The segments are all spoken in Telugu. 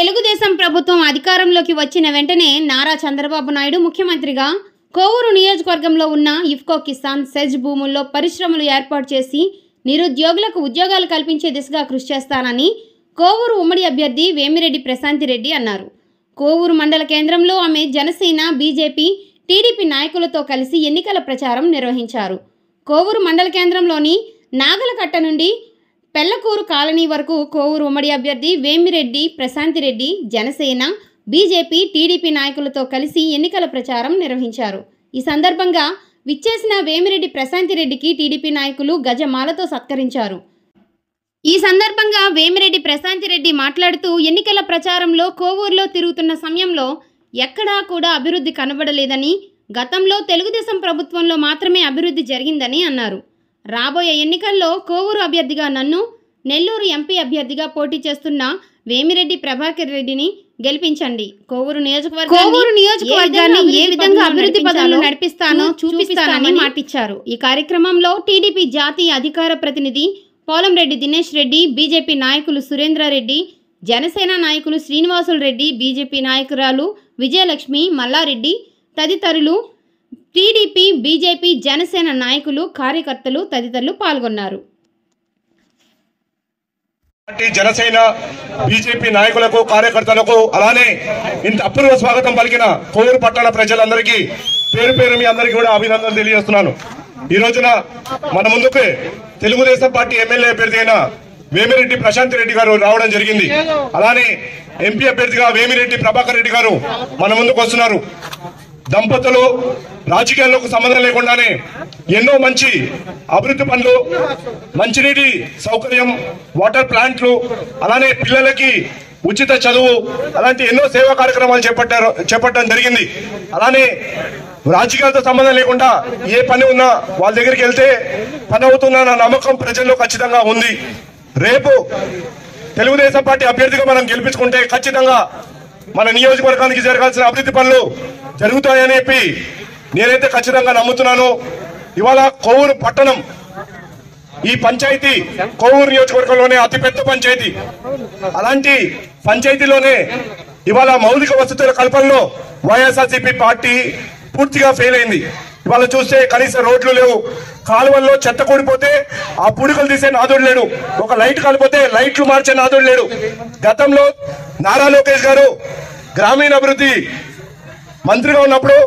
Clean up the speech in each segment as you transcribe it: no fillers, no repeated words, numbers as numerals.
తెలుగుదేశం ప్రభుత్వం అధికారంలోకి వచ్చిన వెంటనే నారా చంద్రబాబు నాయుడు ముఖ్యమంత్రిగా కోవూరు నియోజకవర్గంలో ఉన్న ఇఫ్కో కిసాన్ సెజ్ భూముల్లో పరిశ్రమలు ఏర్పాటు చేసి నిరుద్యోగులకు ఉద్యోగాలు కల్పించే దిశగా కృషి చేస్తానని కోవూరు ఉమ్మడి అభ్యర్థి వేమిరెడ్డి ప్రశాంతిరెడ్డి అన్నారు. కోవూరు మండల కేంద్రంలో ఆమె జనసేన, బీజేపీ, టీడీపీ నాయకులతో కలిసి ఎన్నికల ప్రచారం నిర్వహించారు. కోవూరు మండల కేంద్రంలోని నాగలకట్ట నుండి పెళ్లకూరు కాలనీ వరకు కోవూరు ఉమ్మడి అభ్యర్థి వేమిరెడ్డి ప్రశాంతిరెడ్డి జనసేన, బీజేపీ, టీడీపీ నాయకులతో కలిసి ఎన్నికల ప్రచారం నిర్వహించారు. ఈ సందర్భంగా విచ్చేసిన వేమిరెడ్డి ప్రశాంతిరెడ్డికి టీడీపీ నాయకులు గజమాలతో సత్కరించారు. ఈ సందర్భంగా వేమిరెడ్డి ప్రశాంతిరెడ్డి మాట్లాడుతూ ఎన్నికల ప్రచారంలో కోవూరులో తిరుగుతున్న సమయంలో ఎక్కడా కూడా అభివృద్ధి కనబడలేదని, గతంలో తెలుగుదేశం ప్రభుత్వంలో మాత్రమే అభివృద్ధి జరిగిందని అన్నారు. రాబోయే ఎన్నికల్లో కోవూరు అభ్యర్థిగా నన్ను, నెల్లూరు ఎంపీ అభ్యర్థిగా పోటీ చేస్తున్న వేమిరెడ్డి ప్రభాకర్ రెడ్డిని గెలిపించండి. కోవూరు నియోజకవర్గాన్ని ఏ విధంగా అభివృద్ధి పదంలో నడిపిస్తానో చూపిస్తానని మాటిచ్చారు. ఈ కార్యక్రమంలో టీడీపీ జాతీయ అధికార ప్రతినిధి పోలంరెడ్డి దినేష్ రెడ్డి, బీజేపీ నాయకులు సురేంద్రారెడ్డి, జనసేన నాయకులు శ్రీనివాసులు రెడ్డి, బీజేపీ నాయకురాలు విజయలక్ష్మి, మల్లారెడ్డి తదితరులు, టీడీపీ, బీజేపీ, జనసేన నాయకులు, కార్యకర్తలు తదితరులు పాల్గొన్నారు. జనసేన, బీజేపీ నాయకులకు, కార్యకర్తలకు, అలానే ఇంత అపూర్వ స్వాగతం పలికిన కోవూరు పట్టణ ప్రజలందరికీ పేరు పేరు మీ అందరికీ కూడా అభినందనలు తెలియజేస్తున్నాను. ఈ రోజున మన ముందుకు తెలుగుదేశం పార్టీ ఎమ్మెల్యే అభ్యర్థి అయిన వేమిరెడ్డి ప్రశాంతిరెడ్డి గారు రావడం జరిగింది. అలానే ఎంపీ అభ్యర్థిగా వేమిరెడ్డి ప్రభాకర్ రెడ్డి గారు మన ముందుకు వస్తున్నారు. దంపతులు రాజకీయాలకు సంబంధం లేకుండానే ఎన్నో మంచి అభివృద్ధి పనులు, మంచినీటి సౌకర్యం, వాటర్ ప్లాంట్లు, అలానే పిల్లలకి ఉచిత చదువు, అలాంటి ఎన్నో సేవా కార్యక్రమాలు చేపట్టడం జరిగింది. అలానే రాజకీయాలతో సంబంధం లేకుండా ఏ పని ఉన్నా వాళ్ళ దగ్గరికి వెళ్తే పని అవుతుందన్న నమ్మకం ప్రజల్లో ఖచ్చితంగా ఉంది. రేపు తెలుగుదేశం పార్టీ అభ్యర్థిగా మనం గెలిపించుకుంటే ఖచ్చితంగా మన నియోజకవర్గానికి జరగాల్సిన అభివృద్ధి పనులు జరుగుతాయని చెప్పి నేనైతే ఖచ్చితంగా నమ్ముతున్నాను. ఇవాళ కోవూరు పట్టణం, ఈ పంచాయతీ కోవూరు నియోజకవర్గంలోనే అతిపెద్ద పంచాయతీ. అలాంటి పంచాయతీలోనే ఇవాళ మౌలిక వసతుల కల్పనలో వైఎస్ఆర్సీపీ పార్టీ పూర్తిగా ఫెయిల్ అయింది. ఇవాళ చూస్తే కనీస రోడ్లు లేవు, కాలువల్లో చెత్త కూడిపోతే ఆ పుడుకలు తీసే నాదుడు లేడు, ఒక లైట్ కాలిపోతే లైట్లు మార్చే నాదుడు లేడు. గతంలో నారా లోకేష్ గారు గ్రామీణాభివృద్ధి మంత్రిగా ఉన్నప్పుడు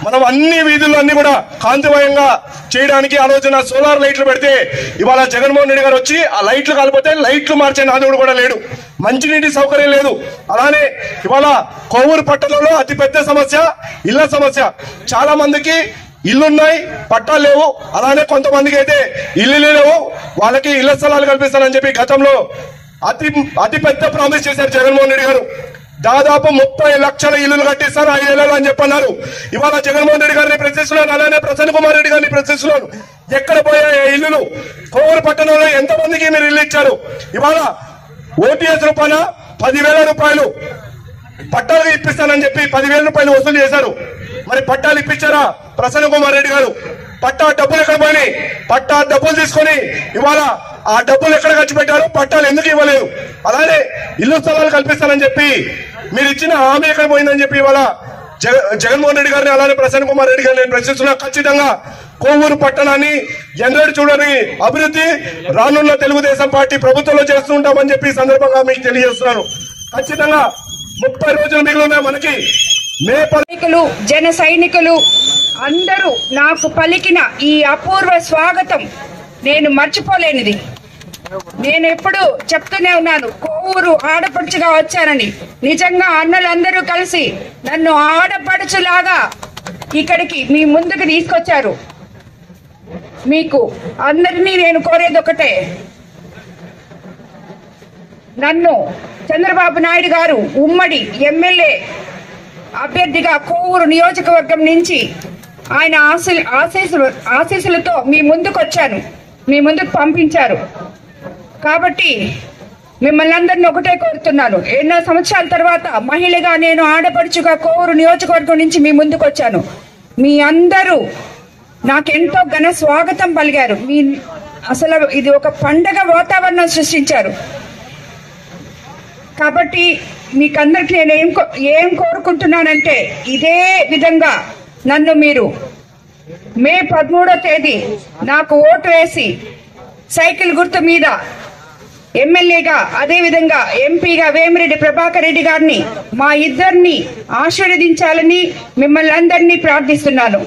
మనం అన్ని వీధుల్లో అన్ని కూడా కాంతిమయంగా చేయడానికి ఆలోచన సోలార్ లైట్లు పెడితే ఇవాళ జగన్మోహన్ రెడ్డి గారు వచ్చి ఆ లైట్లు కాలిపోతే లైట్లు మార్చే నాదుడు కూడా లేడు, మంచినీటి సౌకర్యం లేదు. అలానే ఇవాళ కోవూరు పట్టణంలో అతిపెద్ద సమస్య ఇళ్ల సమస్య. చాలా మందికి ఇల్లున్నాయి, పట్టాలు లేవు. అలానే కొంతమందికి అయితే ఇల్లు లేవు, వాళ్ళకి ఇళ్ల స్థలాలు కల్పిస్తానని చెప్పి గతంలో అతిపెద్ద ప్రామిస్ చేశారు జగన్మోహన్ రెడ్డి గారు. దాదాపు 30 లక్షల ఇల్లులు కట్టిస్తారు 5 ఏళ్లలో అని చెప్పన్నారు. ఇవాళ జగన్మోహన్ రెడ్డి గారిని ప్రశ్నిస్తున్నాను, అలానే ప్రసన్న కుమార్ రెడ్డి గారిని ప్రశ్నిస్తున్నాను. ఎక్కడ పోయాయి ఇల్లులు? కోవూరు పట్టణంలో ఎంతమందికి మీరు ఇల్లు ఇచ్చారు? ఇవాళ ఓటీఎస్ రూపాయన 10,000 రూపాయలు పట్టాలు ఇప్పిస్తానని చెప్పి 10,000 రూపాయలు వసూలు చేశారు. మరి పట్టాలు ఇప్పించారా ప్రసన్న కుమార్ రెడ్డి గారు? పట్టా డబ్బులు ఎక్కడ పోయినాయి? పట్టా డబ్బులు తీసుకొని ఇవాళ ఆ డబ్బులు ఎక్కడ ఖర్చు పెట్టారు? పట్టాలు ఎందుకు ఇవ్వలేదు? అలానే ఇల్లు స్థలాలు కల్పిస్తానని చెప్పి మీరు ఇచ్చిన హామీ ఎక్కడ పోయిందని చెప్పి ఇవాళ జగన్మోహన్ రెడ్డి గారిని, అలానే ప్రసన్న కుమార్ రెడ్డి గారిని నేను ప్రశ్నిస్తున్నా. ఖచ్చితంగా కోవూరు పట్టణాన్ని ఎన్నడూ చూడని అభివృద్ధి రానున్న తెలుగుదేశం పార్టీ ప్రభుత్వంలో చేస్తుంటామని చెప్పి సందర్భంగా మీకు తెలియజేస్తున్నాను. ఖచ్చితంగా 30 రోజులు మిగిలిన మనకి సైనికులు, జన సైనికులు అందరూ నాకు పలికిన ఈ అపూర్వ స్వాగతం నేను మర్చిపోలేనిది. నేను ఎప్పుడు చెప్తూనే ఉన్నాను, కోవూరు ఆడపడుచుగా వచ్చానని. నిజంగా అన్నలందరూ కలిసి నన్ను ఆడపడుచులాగా ఇక్కడికి మీ ముందుకు తీసుకొచ్చారు. మీకు అందరినీ నేను కోరేది ఒకటే, నన్ను చంద్రబాబు నాయుడు గారు ఉమ్మడి ఎమ్మెల్యే అభ్యర్థిగా కోవూరు నియోజకవర్గం నుంచి ఆయన ఆశీస్సులతో మీ ముందుకు వచ్చాను, మీ ముందుకు పంపించారు. కాబట్టి మిమ్మల్ని అందరినీ ఒకటే కోరుతున్నాను, ఎన్నో సంవత్సరాల తర్వాత మహిళగా నేను ఆడపడుచుగా కోవూరు నియోజకవర్గం నుంచి మీ ముందుకు వచ్చాను. మీ అందరూ నాకెంతో ఘన స్వాగతం పలికారు. మీ అసలు ఇది ఒక పండగ వాతావరణం సృష్టించారు. కాబట్టి మీకందరికి నేను ఏం కోరుకుంటున్నానంటే ఇదే విధంగా నన్ను మీరు మే 13వ తేదీ నాకు ఓటు వేసి సైకిల్ గుర్తు మీద ఎమ్మెల్యేగా అదేవిధంగా ఎంపీగా వేమిరెడ్డి ప్రభాకర్ రెడ్డి గారిని మా ఇద్దరిని ఆశీర్వదించాలని మిమ్మల్ని అందరినీ ప్రార్థిస్తున్నాను.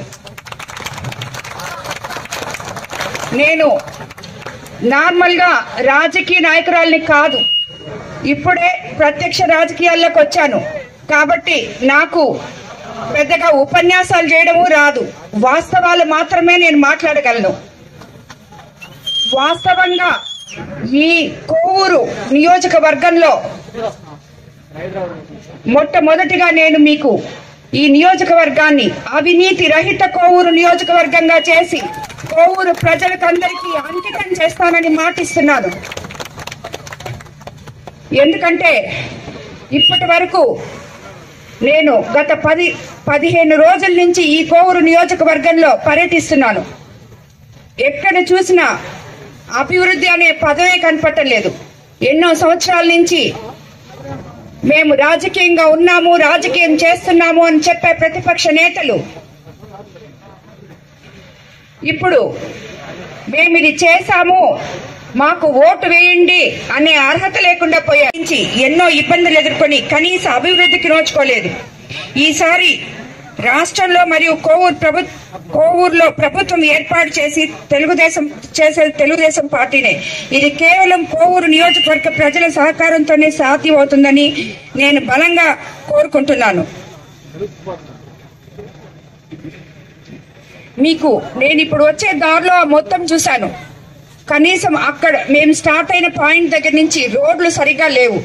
నేను నార్మల్గా రాజకీయ నాయకురాల్ని కాదు, ఇప్పుడే ప్రత్యక్ష రాజకీయాల్లోకి వచ్చాను కాబట్టి నాకు పెద్దగా ఉపన్యాసాలు చేయడము రాదు. వాస్తవాలు మాత్రమే నేను మాట్లాడగలను. వాస్తవంగా ఈ కోవూరు నియోజకవర్గంలో మొట్టమొదటిగా నేను మీకు ఈ నియోజకవర్గాన్ని అవినీతి రహిత కోవూరు నియోజకవర్గంగా చేసి కోవూరు ప్రజలకందరికీ అంకితం చేస్తానని మాటిస్తున్నాను. ఎందుకంటే ఇప్పటి వరకు నేను గత 15 రోజుల నుంచి ఈ కోవూరు నియోజకవర్గంలో పర్యటిస్తున్నాను. ఎక్కడ చూసినా అభివృద్ధి అనే పదమే కనపట్టలేదు. ఎన్నో సంవత్సరాల నుంచి మేము రాజకీయంగా ఉన్నాము, రాజకీయం చేస్తున్నాము అని చెప్పే ప్రతిపక్ష నేతలు ఇప్పుడు మేమిది చేశాము, మాకు ఓటు వేయండి అనే అర్హత లేకుండా పోయారు. ఎన్నో ఇబ్బందులు ఎదుర్కొని కనీస అభివృద్ధికి నోచుకోలేదు. ఈసారి రాష్ట్రంలో మరియు కోవూరులో ప్రభుత్వం ఏర్పాటు చేసి తెలుగుదేశం పార్టీనే. ఇది కేవలం కోవూరు నియోజకవర్గ ప్రజల సహకారంతోనే సాధ్యమవుతుందని నేను బలంగా కోరుకుంటున్నాను. మీకు నేను ఇప్పుడు వచ్చే దారిలో మొత్తం చూశాను. కనీసం అక్కడ మేము స్టార్ట్ అయిన పాయింట్ దగ్గర నుంచి రోడ్లు సరిగా లేవు,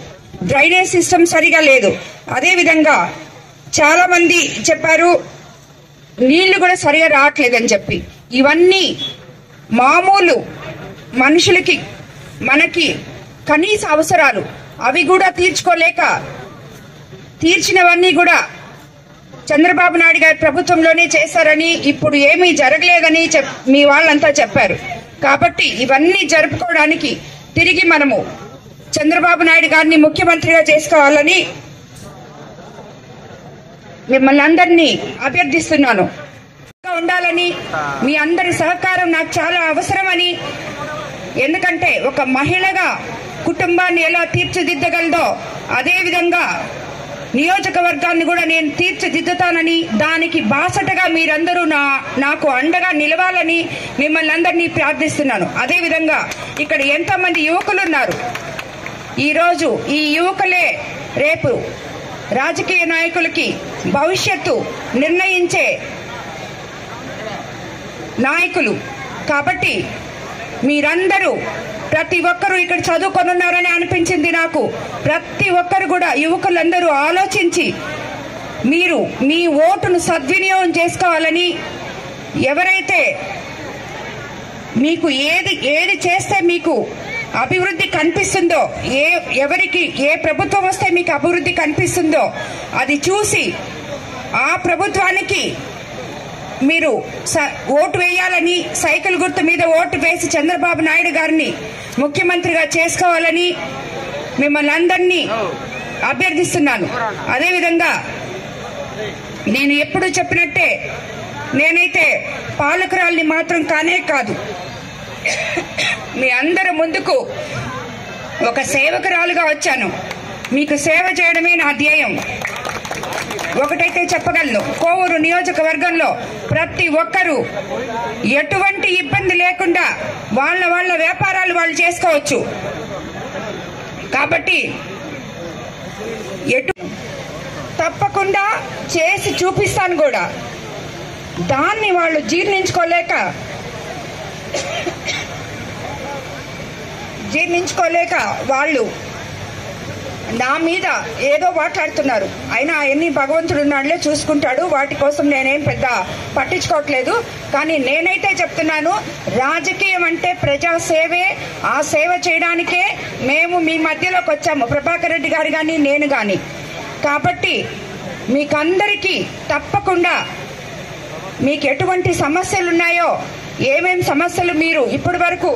డ్రైనేజ్ సిస్టమ్ సరిగా లేదు. అదేవిధంగా చాలా మంది చెప్పారు నీళ్లు కూడా సరిగా రావట్లేదని చెప్పి. ఇవన్నీ మామూలు మనుషులకి మనకి కనీస అవసరాలు, అవి కూడా తీర్చుకోలేక తీర్చినవన్నీ కూడా చంద్రబాబు నాయుడు గారి ప్రభుత్వంలోనే చేశారని, ఇప్పుడు ఏమీ జరగలేదని మీ వాళ్ళంతా చెప్పారు. కాబట్టి ఇవన్నీ జరుపుకోవడానికి తిరిగి మనము చంద్రబాబు నాయుడు గారిని ముఖ్యమంత్రిగా చేసుకోవాలని మిమ్మల్ని అందరినీ అభ్యర్థిస్తున్నాను. ఉండాలని మీ అందరి సహకారం నాకు చాలా అవసరమని, ఎందుకంటే ఒక మహిళగా కుటుంబాన్ని ఎలా తీర్చిదిద్దగలదో అదేవిధంగా నియోజకవర్గాన్ని కూడా నేను తీర్చిదిద్దుతానని, దానికి బాసటగా మీరందరూ నాకు అండగా నిలవాలని మిమ్మల్ని అందరినీ ప్రార్థిస్తున్నాను. అదేవిధంగా ఇక్కడ ఎంతమంది యువకులు ఉన్నారు. ఈరోజు ఈ యువకులే రేపు రాజకీయ నాయకులకి భవిష్యత్తు నిర్ణయించే నాయకులు. కాబట్టి మీరందరూ ప్రతి ఒక్కరూ ఇక్కడ చదువుకొనున్నారని అనిపించింది నాకు. ప్రతి ఒక్కరు కూడా యువకులందరూ ఆలోచించి మీరు మీ ఓటును సద్వినియోగం చేసుకోవాలని, ఎవరైతే మీకు ఏది చేస్తే మీకు అభివృద్ధి కనిపిస్తుందో, ఎవరికి ఏ ప్రభుత్వం వస్తే మీకు అభివృద్ధి కనిపిస్తుందో అది చూసి ఆ ప్రభుత్వానికి మీరు ఓటు వేయాలని, సైకిల్ గుర్తు మీద ఓటు వేసి చంద్రబాబు నాయుడు గారిని ముఖ్యమంత్రిగా చేసుకోవాలని మిమ్మల్ని అందరినీ అభ్యర్థిస్తున్నాను. అదేవిధంగా నేను ఎప్పుడు చెప్పినట్టే నేనైతే పాలకురాల్ని మాత్రం కానే కాదు, మీ అందరి ముందుకు ఒక సేవకురాలుగా వచ్చాను. మీకు సేవ చేయడమే నా ధ్యేయం. ఒకటైతే చెప్పగలను, కోవూరు నియోజకవర్గంలో ప్రతి ఒక్కరూ ఎటువంటి ఇబ్బంది లేకుండా వాళ్ళ వ్యాపారాలు వాళ్ళు చేసుకోవచ్చు. కాబట్టి తప్పకుండా చేసి చూపిస్తాను కూడా. దాన్ని వాళ్ళు జీర్ణించుకోలేక వాళ్ళు నా మీద ఏదో మాట్లాడుతున్నారు. అయినా అవన్నీ భగవంతుడు నాడులే చూసుకుంటాడు, వాటి కోసం నేనేం పెద్ద పట్టించుకోవట్లేదు. కానీ నేనైతే చెప్తున్నాను, రాజకీయం అంటే ప్రజా సేవే. ఆ సేవ చేయడానికే మేము మీ మధ్యలోకి వచ్చాము, ప్రభాకర్ రెడ్డి గారు కానీ నేను కానీ. కాబట్టి మీకందరికీ తప్పకుండా మీకు ఎటువంటి సమస్యలు ఉన్నాయో, ఏమేం సమస్యలు మీరు ఇప్పటి వరకు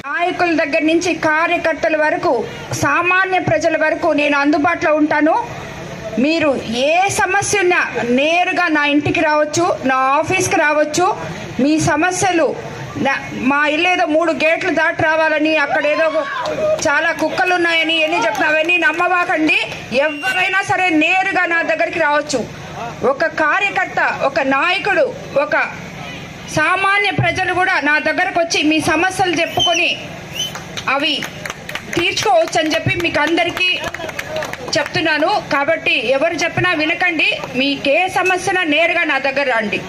నాయకుల దగ్గర నుంచి కార్యకర్తల వరకు సామాన్య ప్రజల వరకు నేను అందుబాటులో ఉంటాను. మీరు ఏ సమస్య ఉన్నా నేరుగా నా ఇంటికి రావచ్చు, నా ఆఫీస్కి రావచ్చు. మీ సమస్యలు మా ఇల్లు ఏదో 3 గేట్లు దాటి రావాలని అక్కడ ఏదో చాలా కుక్కలు ఉన్నాయని ఎన్ని చెప్తున్నా అవన్నీ నమ్మవాకండి. ఎవరైనా సరే నేరుగా నా దగ్గరికి రావచ్చు. ఒక కార్యకర్త, ఒక నాయకుడు, ఒక సామాన్య ప్రజలు కూడా నా దగ్గరకు వచ్చి మీ సమస్యలు చెప్పుకొని అవి తీర్చుకోవచ్చు అని చెప్పి మీకు అందరికీ చెప్తున్నాను. కాబట్టి ఎవరు చెప్పినా వినకండి. మీకే సమస్యన నేరుగా నా దగ్గర రండి.